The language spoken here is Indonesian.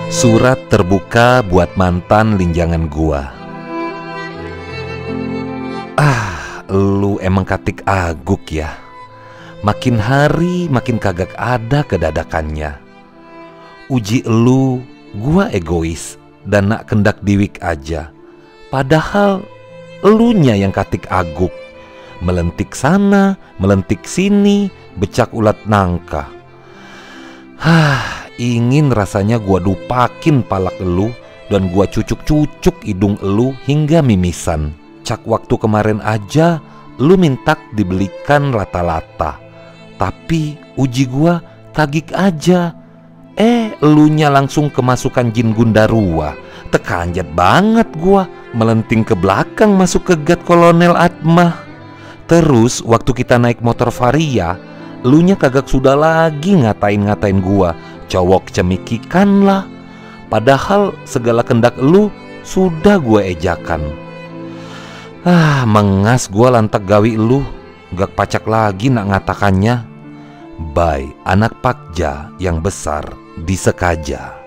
Surat terbuka buat mantan linjangan gua. Lu emang katik aguk ya. Makin hari makin kagak ada kedadakannya. Uji elu, gua egois dan nak kendak diwik aja. Padahal elunya yang katik aguk. Melentik sana, melentik sini, becak ulat nangka. Ingin rasanya gua dupakin palak elu dan gua cucuk-cucuk hidung elu hingga mimisan. Cak waktu kemarin aja lu mintak dibelikan lata-lata. Tapi uji gua kagik aja. Elunya langsung kemasukan jin Gundarua. Tekanjat banget gua, melenting ke belakang masuk ke gat Kolonel Atmah. Terus waktu kita naik motor Varia, elunya kagak sudah lagi ngatain-ngatain gua. Cowok cemikikan lah. Padahal segala kendak elu sudah gua ejakan. Mengas gua lantak gawi elu. Gak pacak lagi nak ngatakannya. Bye anak Pakja yang besar di Sekaja.